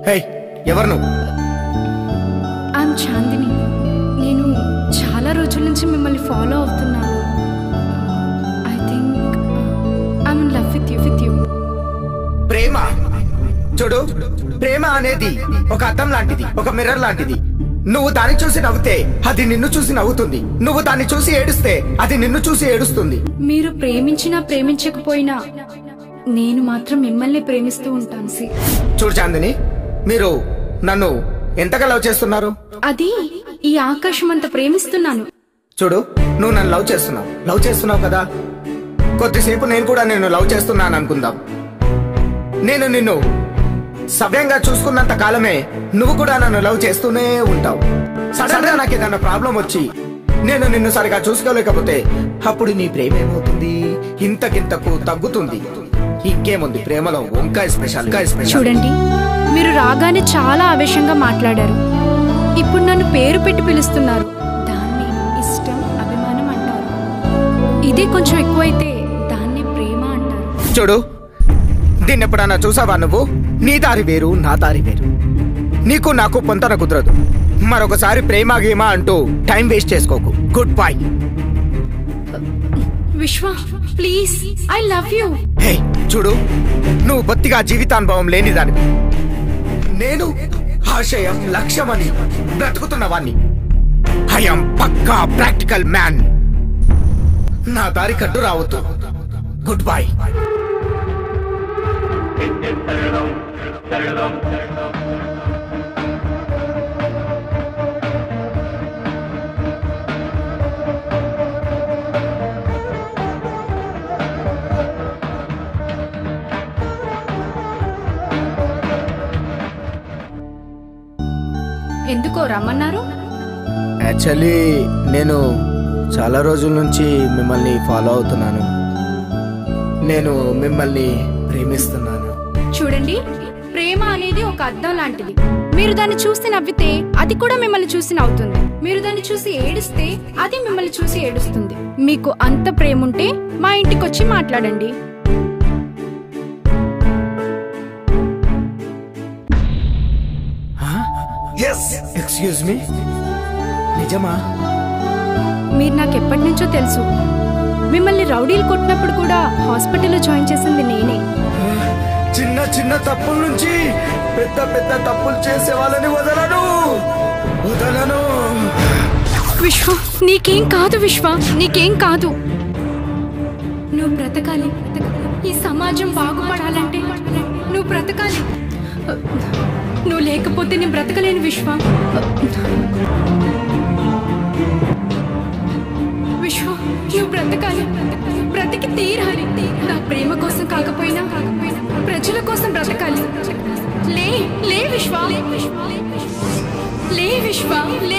హే, ఎవరు నువ్వు? ఐమ్ చాందిని. నేను చాలా రోజుల నుంచి మిమ్మల్ని ఫాలో అవుతున్నాను. I think I'm in love with you. ప్రేమ చూడు, ప్రేమ అనేది ఒక అద్దం లాంటిది, ఒక మిర్రర్ లాంటిది. నువ్వు దాన్ని చూసి నవ్వుతే అది నిన్ను చూసి నవ్వుతుంది. నువ్వు దాన్ని చూసి ఏడుస్తే అది నిన్ను చూసి ఏడుస్తుంది. మీరు ప్రేమించినా ప్రేమించకపోయినా నేను మాత్రం మిమ్మల్ని ప్రేమిస్తూ ఉంటాను. చూడు చాందిని, మీరు నన్ను ఎంతగా లవ్ చేస్తున్నారు? అది ఈ ఆకాశం అంత ప్రేమిస్తున్నాను. చూడు, నువ్వు నన్ను లవ్ చేస్తున్నావు కదా. కొద్దిసేపు నేను కూడా నిన్ను లవ్ చేస్తున్నాను అనుకుందాం. నేను నిన్ను సవ్యంగా చూసుకున్నంత కాలమే నువ్వు కూడా నన్ను లవ్ చేస్తూనే ఉంటావు. సడన్ గా నాకు ఏదన్నా ప్రాబ్లం వచ్చి నేను నిన్ను సరిగా చూసుకోలేకపోతే అప్పుడు నీ ప్రేమ ఏమవుతుంది? ఇంతకింతకు తగ్గుతుంది. ఇంకేముంది ప్రేమలో? వంకాయ స్పెషల్. చూడండి, మీరు రాగానే చాలా ఆవేశంగా మాట్లాడారు. ఇప్పుడు నన్ను పేరు పెట్టి పిలుస్తున్నారు. దాన్ని ఇష్టం, అభిమానం అంటారు. ఇదే కొంచెం ఎక్కువైతే దాన్ని ప్రేమ అంటారు. చూడు, దీన్ని ఎప్పుడన్నా చూసావా నువ్వు? నీ దారి వేరు, నా దారి వేరు. నీకు నాకు పొంతన కుదరదు. మరొకసారి ప్రేమ గేమా అంటూ టైం వేస్ట్ చేసుకోకు. Goodbye. Vishwa, please, I love you. Hey చూడు, నువ్వు బొత్తిగా జీవితానుభవం లేనిదానివి. నేను ఆశయం, లక్ష్యమని బ్రతుకుతున్నవాణ్ణి. ఐఎమ్ పక్కా ప్రాక్టికల్ మ్యాన్. నా దారి కట్టు రావద్దు. Goodbye. ఎందుకో రమ్మన్నారు? యాక్చువల్లీ నేను చాలా రోజుల నుంచి మిమ్మల్ని ఫాలో అవుతున్నాను. నేను మిమ్మల్ని ప్రేమిస్తున్నాను. చూడండి, ప్రేమ అనేది ఒక అద్దం లాంటిది. మీరు దాన్ని చూసి నవ్వితే అది కూడా మిమ్మల్ని చూసి నవ్వుతుంది. మీరు దాన్ని చూసి ఏడిస్తే అది మిమ్మల్ని చూసి ఏడుస్తుంది. మీకు అంత ప్రేమ ఉంటే మా ఇంటికి వచ్చి మాట్లాడండి. ఎక్స్క్యూజ్ మీ, నిజమా? మీరు నాకు ఎప్పటి నుంచో తెలుసు. మిమ్మల్ని రౌడీలు కొట్టినప్పుడు కూడా హాస్పిటల్లో జాయిన్ చేసింది నేనే. చిన్న చిన్న తప్పుల నుంచి పెద్ద పెద్ద తప్పులు చేసే వాళ్ళని వదలను. విశ్వ, నీకేం కాదు. విశ్వ, నీకేం కాదు. నువ్వు బ్రతకాలి. ఈ సమాజం బాగుపడాలంటే నువ్వు బ్రతకాలి. నువ్వు లేకపోతే నేను బ్రతకలేను. విశ్వ, విశ్వ, నువ్వు బ్రతకాలి. బ్రతికి తీరాలి. నా ప్రేమ కోసం కాకపోయినా ప్రజల కోసం బ్రతకాలి. లే విశ్వ, లే విశ్వ, లే.